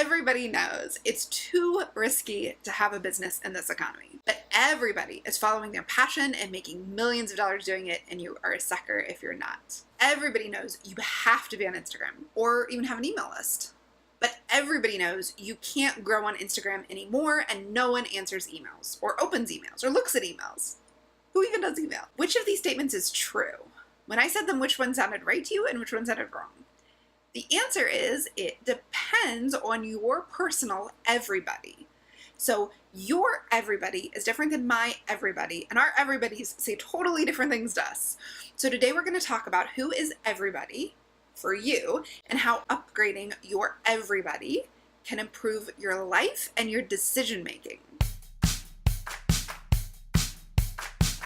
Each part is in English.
Everybody knows it's too risky to have a business in this economy, but everybody is following their passion and making millions of dollars doing it, and you are a sucker if you're not. Everybody knows you have to be on Instagram or even have an email list, but everybody knows you can't grow on Instagram anymore and no one answers emails or opens emails or looks at emails. Who even does email? Which of these statements is true? When I said them, which one sounded right to you and which one sounded wrong? The answer is it depends on your personal everybody. So your everybody is different than my everybody, and our everybody's say totally different things to us. So today we're going to talk about who is everybody for you and how upgrading your everybody can improve your life and your decision making.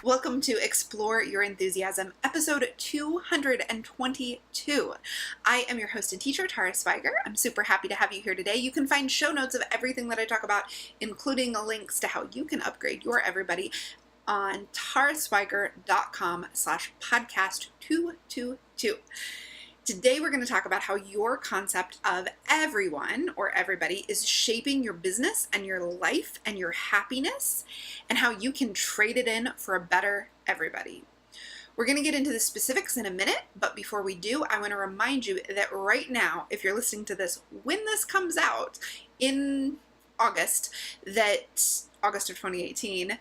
Welcome to Explore Your Enthusiasm, episode 222. I am your host and teacher, Tara Swiger. I'm super happy to have you here today. You can find show notes of everything that I talk about, including links to how you can upgrade your everybody on taraswiger.com/podcast222. Today we're going to talk about how your concept of everyone or everybody is shaping your business and your life and your happiness, and how you can trade it in for a better everybody. We're going to get into the specifics in a minute, but before we do, I want to remind you that right now, if you're listening to this when this comes out in August of 2018,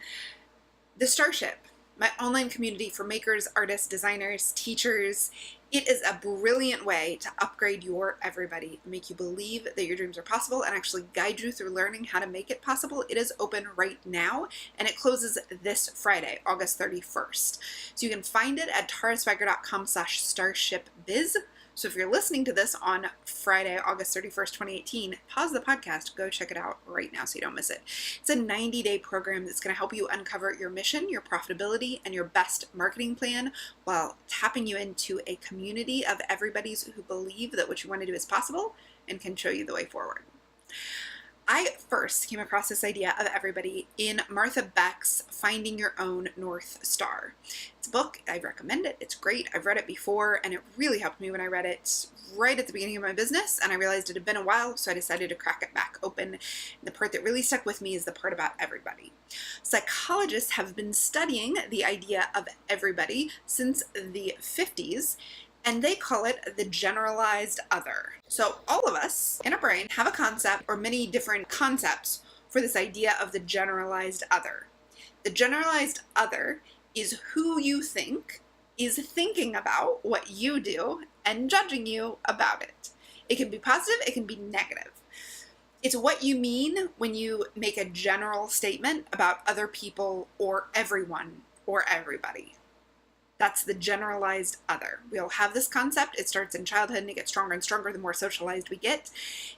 the Starship, my online community for makers, artists, designers, teachers, it is a brilliant way to upgrade your everybody, make you believe that your dreams are possible, and actually guide you through learning how to make it possible. It is open right now, and it closes this Friday, August 31st. So you can find it at taraswiger.com/starshipbiz. So if you're listening to this on Friday, August 31st, 2018, pause the podcast, go check it out right now so you don't miss it. It's a 90-day program that's going to help you uncover your mission, your profitability, and your best marketing plan while tapping you into a community of everybody's who believe that what you want to do is possible and can show you the way forward. I first came across this idea of everybody in Martha Beck's Finding Your Own North Star. It's a book. I recommend it. It's great. I've read it before, and it really helped me when I read it right at the beginning of my business, and I realized it had been a while, so I decided to crack it back open. And the part that really stuck with me is the part about everybody. Psychologists have been studying the idea of everybody since the 50s, and they call it the generalized other. So all of us in our brain have a concept or many different concepts for this idea of the generalized other. The generalized other is who you think is thinking about what you do and judging you about it. It can be positive, it can be negative. It's what you mean when you make a general statement about other people or everyone or everybody. That's the generalized other. We all have this concept. It starts in childhood and it gets stronger and stronger the more socialized we get.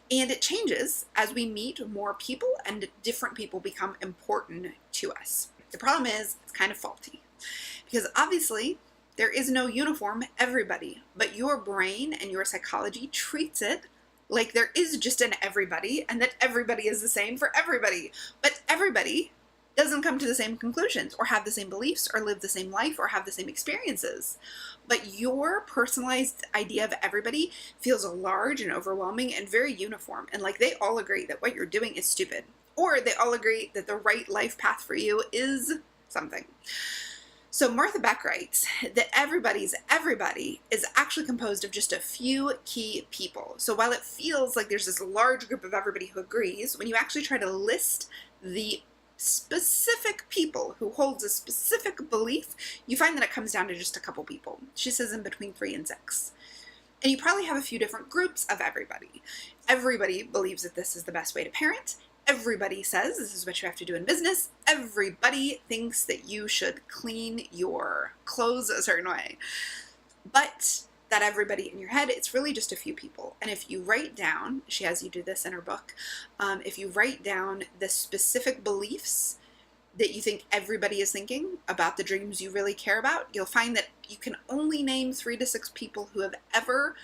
And it changes as we meet more people and different people become important to us. The problem is it's kind of faulty because obviously there is no uniform everybody, but your brain and your psychology treats it like there is just an everybody and that everybody is the same for everybody. But everybody doesn't come to the same conclusions or have the same beliefs or live the same life or have the same experiences. But your personalized idea of everybody feels large and overwhelming and very uniform. And like they all agree that what you're doing is stupid, or they all agree that the right life path for you is something. So Martha Beck writes that everybody's everybody is actually composed of just a few key people. So while it feels like there's this large group of everybody who agrees, when you actually try to list the specific people who holds a specific belief, you find that it comes down to just a couple people. She says in between 3 and 6. And you probably have a few different groups of everybody. Everybody believes that this is the best way to parent. Everybody says this is what you have to do in business. Everybody thinks that you should clean your clothes a certain way. But that everybody in your head, it's really just a few people. And if you write down, she has you do this in her book, if you write down the specific beliefs that you think everybody is thinking about the dreams you really care about, you'll find that you can only name 3 to 6 people who have ever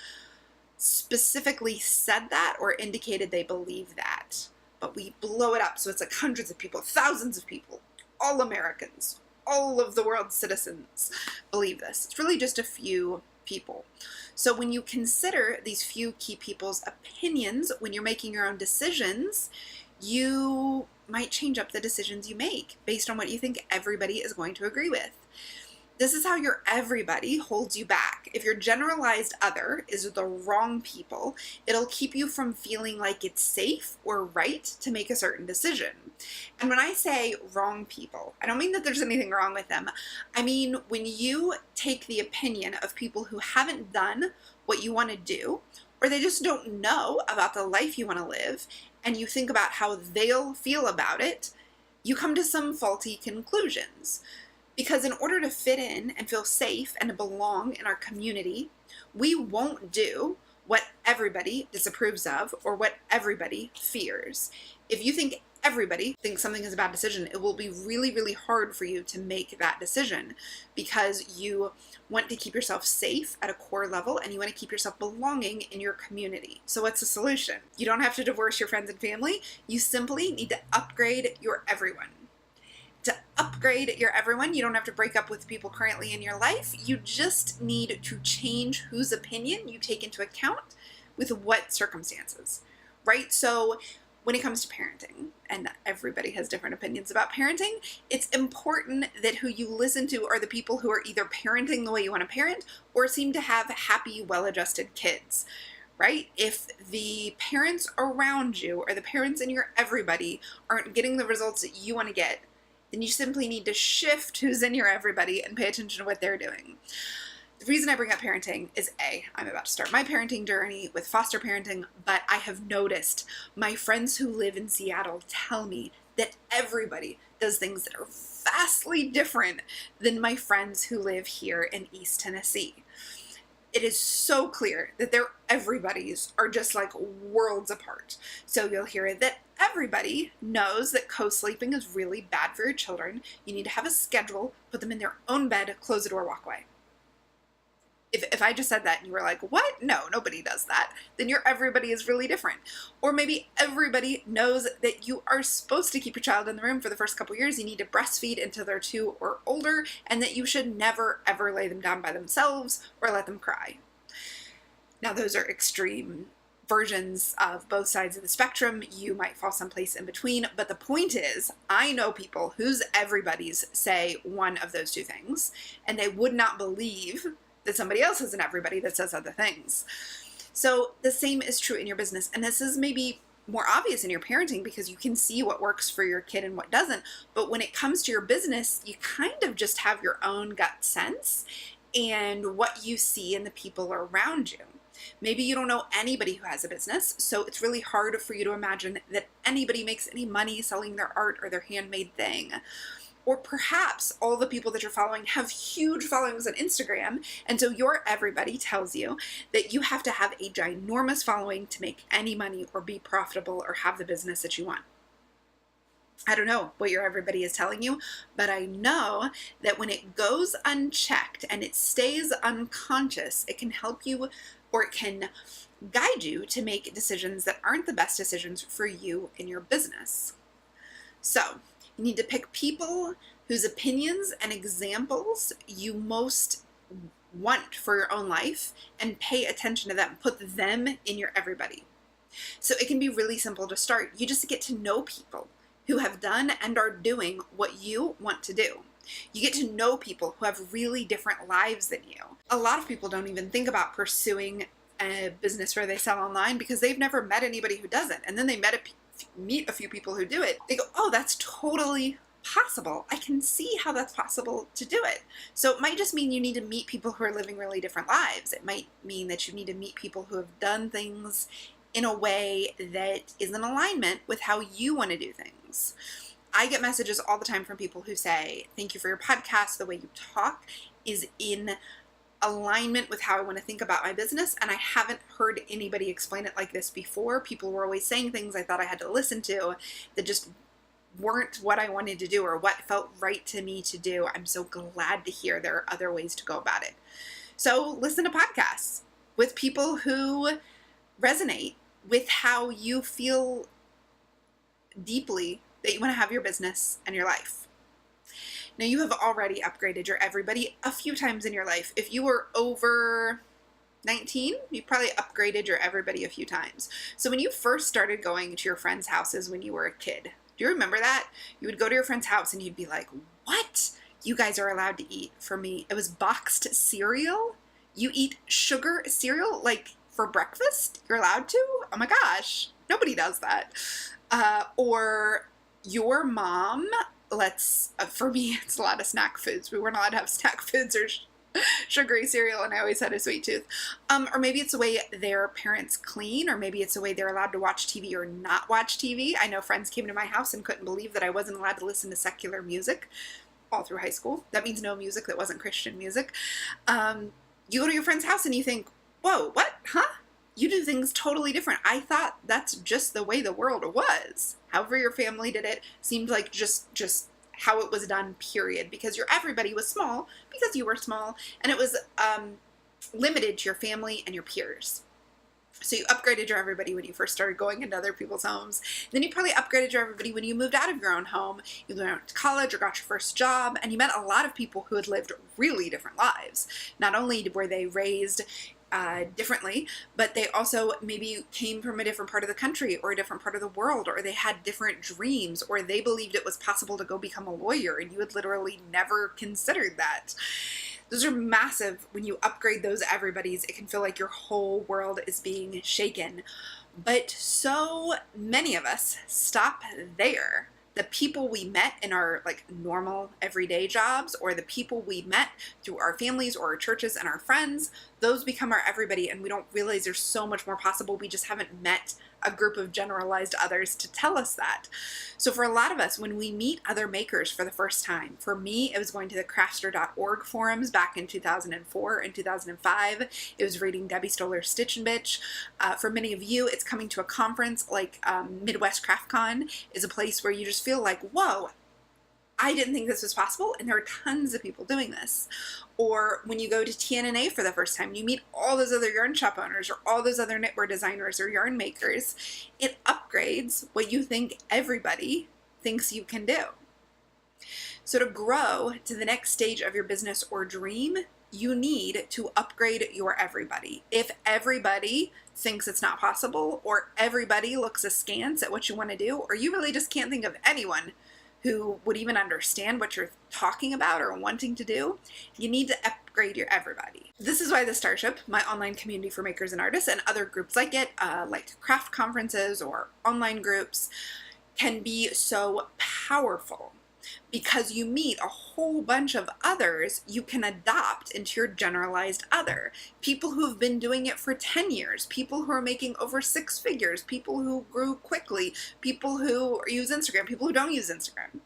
specifically said that or indicated they believe that. But we blow it up, so it's like hundreds of people, thousands of people, all Americans, all of the world's citizens believe this. It's really just a few people. So when you consider these few key people's opinions when you're making your own decisions, you might change up the decisions you make based on what you think everybody is going to agree with. This is how your everybody holds you back. If your generalized other is the wrong people, it'll keep you from feeling like it's safe or right to make a certain decision. And when I say wrong people, I don't mean that there's anything wrong with them. I mean, when you take the opinion of people who haven't done what you want to do, or they just don't know about the life you want to live, and you think about how they'll feel about it, you come to some faulty conclusions. Because in order to fit in and feel safe and to belong in our community, we won't do what everybody disapproves of or what everybody fears. If you think everybody thinks something is a bad decision, it will be really, really hard for you to make that decision because you want to keep yourself safe at a core level and you want to keep yourself belonging in your community. So what's the solution? You don't have to divorce your friends and family. You simply need to upgrade your everyone. To upgrade your everyone, you don't have to break up with people currently in your life. You just need to change whose opinion you take into account with what circumstances, right? So when it comes to parenting, and everybody has different opinions about parenting, it's important that who you listen to are the people who are either parenting the way you want to parent or seem to have happy, well-adjusted kids, right? If the parents around you or the parents in your everybody aren't getting the results that you want to get, then you simply need to shift who's in your everybody and pay attention to what they're doing. The reason I bring up parenting is I'm about to start my parenting journey with foster parenting, but I have noticed my friends who live in Seattle tell me that everybody does things that are vastly different than my friends who live here in East Tennessee. It is so clear that their everybody's are just like worlds apart. So you'll hear that everybody knows that co-sleeping is really bad for your children. You need to have a schedule, put them in their own bed, close the door, walk away. If I just said that and you were like, what? No, nobody does that. Then your everybody is really different. Or maybe everybody knows that you are supposed to keep your child in the room for the first couple years. You need to breastfeed until they're 2 or older, and that you should never, ever lay them down by themselves or let them cry. Now, those are extreme versions of both sides of the spectrum. You might fall someplace in between, but the point is, I know people whose everybody's say one of those two things, and they would not believe that somebody else is an everybody that says other things. So the same is true in your business. And this is maybe more obvious in your parenting because you can see what works for your kid and what doesn't. But when it comes to your business, you kind of just have your own gut sense and what you see in the people around you. Maybe you don't know anybody who has a business, so it's really hard for you to imagine that anybody makes any money selling their art or their handmade thing. Or perhaps all the people that you're following have huge followings on Instagram, and so your everybody tells you that you have to have a ginormous following to make any money or be profitable or have the business that you want. I don't know what your everybody is telling you, but I know that when it goes unchecked and it stays unconscious, it can help you or it can guide you to make decisions that aren't the best decisions for you in your business. So, you need to pick people whose opinions and examples you most want for your own life and pay attention to them. Put them in your everybody. So it can be really simple to start. You just get to know people who have done and are doing what you want to do. You get to know people who have really different lives than you. A lot of people don't even think about pursuing a business where they sell online because they've never met anybody who does it. And then they meet a few people who do it. They go, oh, that's totally possible. I can see how that's possible to do it. So it might just mean you need to meet people who are living really different lives. It might mean that you need to meet people who have done things in a way that is in alignment with how you want to do things. I get messages all the time from people who say, thank you for your podcast. The way you talk is in alignment with how I want to think about my business, and I haven't heard anybody explain it like this before. People were always saying things I thought I had to listen to that just weren't what I wanted to do or what felt right to me to do. I'm so glad to hear there are other ways to go about it. So listen to podcasts with people who resonate with how you feel deeply that you want to have your business and your life. Now, you have already upgraded your everybody a few times in your life. If you were over 19, you probably upgraded your everybody a few times. So when you first started going to your friends' houses when you were a kid, do you remember that? You would go to your friend's house and you'd be like, what? You guys are allowed to eat. For me, it was boxed cereal. You eat sugar cereal like for breakfast? You're allowed to? Oh my gosh. Nobody does that. Or your mom, for me, it's a lot of snack foods. We weren't allowed to have snack foods or sugary cereal, and I always had a sweet tooth. Or maybe it's the way their parents clean, or maybe it's the way they're allowed to watch TV or not watch TV. I know friends came to my house and couldn't believe that I wasn't allowed to listen to secular music all through high school. That means no music that wasn't Christian music. You go to your friend's house and you think, whoa, what? Huh? You do things totally different. I thought that's just the way the world was. However your family did it seemed like just how it was done, period. Because your everybody was small because you were small, and it was limited to your family and your peers. So you upgraded your everybody when you first started going into other people's homes. Then you probably upgraded your everybody when you moved out of your own home. You went to college or got your first job, and you met a lot of people who had lived really different lives. Not only were they raised differently, but they also maybe came from a different part of the country or a different part of the world, or they had different dreams, or they believed it was possible to go become a lawyer, and you had literally never considered that. Those are massive. When you upgrade those everybody's, it can feel like your whole world is being shaken. But so many of us stop there. The people we met in our normal everyday jobs, or the people we met through our families or our churches and our friends, those become our everybody, and we don't realize there's so much more possible. We just haven't met a group of generalized others to tell us that. So for a lot of us, when we meet other makers for the first time, for me, it was going to the crafter.org forums back in 2004 and 2005. It was reading Debbie Stoller's Stitch and Bitch. For many of you, it's coming to a conference like Midwest Craft Con is a place where you just feel like, whoa, I didn't think this was possible, and there are tons of people doing this. Or when you go to TNNA for the first time, you meet all those other yarn shop owners or all those other knitwear designers or yarn makers. It upgrades what you think everybody thinks you can do. So to grow to the next stage of your business or dream, you need to upgrade your everybody. If everybody thinks it's not possible, or everybody looks askance at what you want to do, or you really just can't think of anyone who would even understand what you're talking about or wanting to do, you need to upgrade your everybody. This is why the Starship, my online community for makers and artists, and other groups like it, like craft conferences or online groups, can be so powerful. Because you meet a whole bunch of others you can adopt into your generalized other. People who have been doing it for 10 years, people who are making over 6 figures, people who grew quickly, people who use Instagram, people who don't use Instagram.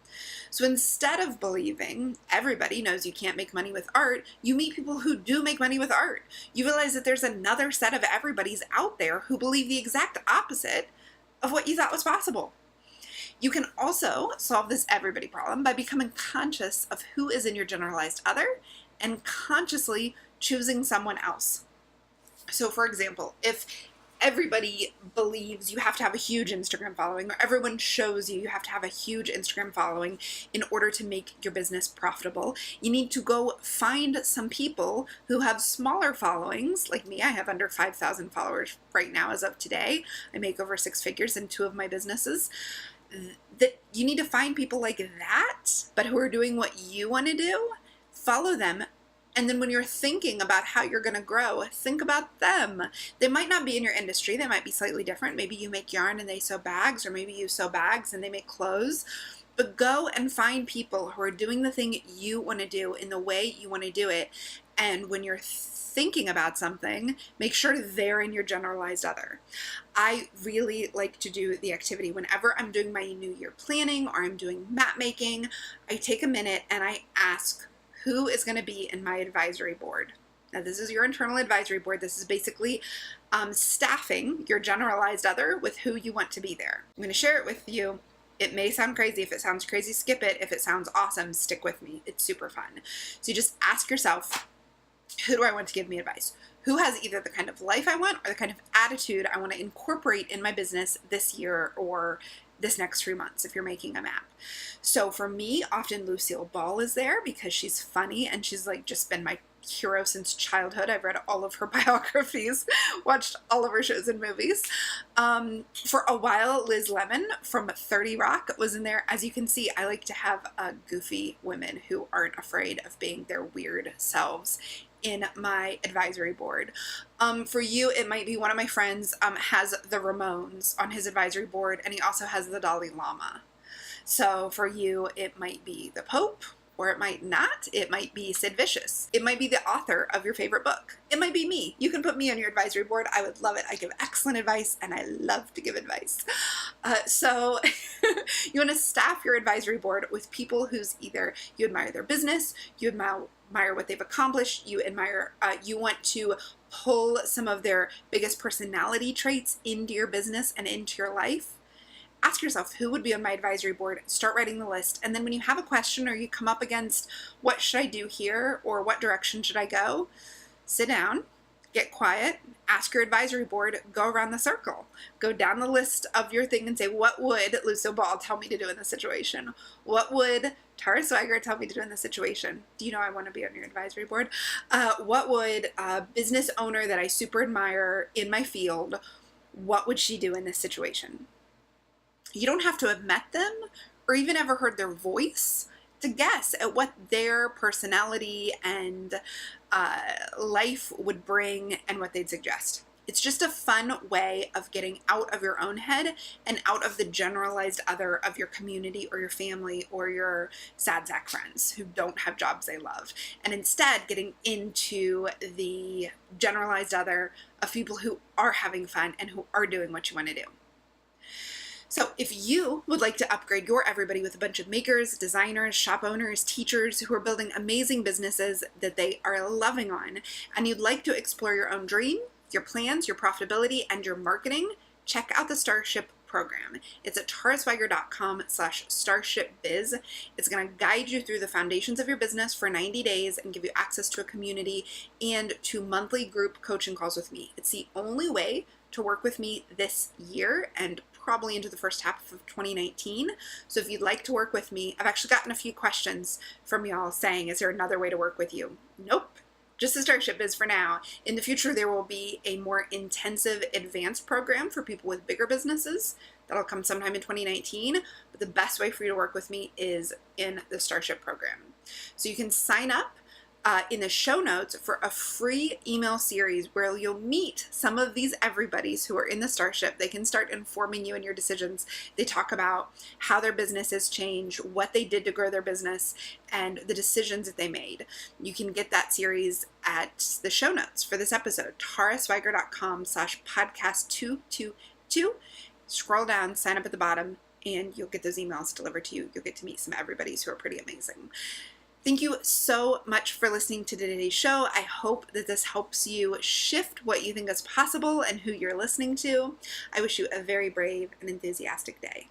So instead of believing everybody knows you can't make money with art, you meet people who do make money with art. You realize that there's another set of everybody's out there who believe the exact opposite of what you thought was possible. You can also solve this everybody problem by becoming conscious of who is in your generalized other and consciously choosing someone else. So for example, if everybody believes you have to have a huge Instagram following, or everyone shows you have to have a huge Instagram following in order to make your business profitable, you need to go find some people who have smaller followings. Like me, I have under 5,000 followers right now as of today. I make over 6 figures in 2 of my businesses. That you need to find people like that, but who are doing what you want to do, follow them. And then when you're thinking about how you're going to grow, think about them. They might not be in your industry. They might be slightly different. Maybe you make yarn and they sew bags, or maybe you sew bags and they make clothes. But go and find people who are doing the thing you want to do in the way you want to do it. And when you're thinking about something, make sure they're in your generalized other. I really like to do the activity whenever I'm doing my New Year planning or I'm doing map making. I take a minute and I ask, who is going to be in my advisory board? Now, this is your internal advisory board. This is basically staffing your generalized other with who you want to be there. I'm going to share it with you. It may sound crazy. If it sounds crazy, skip it. If it sounds awesome, stick with me. It's super fun. So you just ask yourself, who do I want to give me advice? Who has either the kind of life I want or the kind of attitude I want to incorporate in my business this year or this next 3 months if you're making a map? So for me, often Lucille Ball is there because she's funny and she's just been my hero since childhood. I've read all of her biographies, watched all of her shows and movies. For a while, Liz Lemon from 30 Rock was in there. As you can see, I like to have goofy women who aren't afraid of being their weird selves in my advisory board. For you, it might be one of my friends has the Ramones on his advisory board, and he also has the Dalai Lama. So for you, it might be the Pope, or it might not. It might be Sid Vicious. It might be the author of your favorite book. It might be me. You can put me on your advisory board. I would love it. I give excellent advice, and I love to give advice. So you want to staff your advisory board with people whose either you admire their business, you admire what they've accomplished, you want to pull some of their biggest personality traits into your business and into your life. Ask yourself, who would be on my advisory board? Start writing the list. And then when you have a question or you come up against what should I do here or what direction should I go, sit down, get quiet, ask your advisory board, go around the circle, go down the list of your thing and say, what would Lucille Ball tell me to do in this situation? What would Tara Swiger tell me to do in this situation? Do you know I want to be on your advisory board? What would a business owner that I super admire in my field, what would she do in this situation? You don't have to have met them or even ever heard their voice to guess at what their personality and life would bring and what they'd suggest. It's just a fun way of getting out of your own head and out of the generalized other of your community or your family or your sad sack friends who don't have jobs they love, and instead getting into the generalized other of people who are having fun and who are doing what you want to do. So if you would like to upgrade your everybody with a bunch of makers, designers, shop owners, teachers who are building amazing businesses that they are loving on, and you'd like to explore your own dream, your plans, your profitability, and your marketing, check out the Starship program. It's at taraswiger.com/starshipbiz. It's going to guide you through the foundations of your business for 90 days and give you access to a community and to monthly group coaching calls with me. It's the only way to work with me this year and probably into the first half of 2019. So if you'd like to work with me, I've actually gotten a few questions from y'all saying, is there another way to work with you? Nope. Just the Starship Biz for now. In the future, there will be a more intensive advanced program for people with bigger businesses. That'll come sometime in 2019. But the best way for you to work with me is in the Starship program. So you can sign up in the show notes for a free email series where you'll meet some of these everybody's who are in the Starship. They can start informing you in your decisions. They talk about how their businesses change, what they did to grow their business, and the decisions that they made. You can get that series at the show notes for this episode, taraswiger.com/podcast222. Scroll down, sign up at the bottom, and you'll get those emails delivered to you. You'll get to meet some everybody's who are pretty amazing. Thank you so much for listening to today's show. I hope that this helps you shift what you think is possible and who you're listening to. I wish you a very brave and enthusiastic day.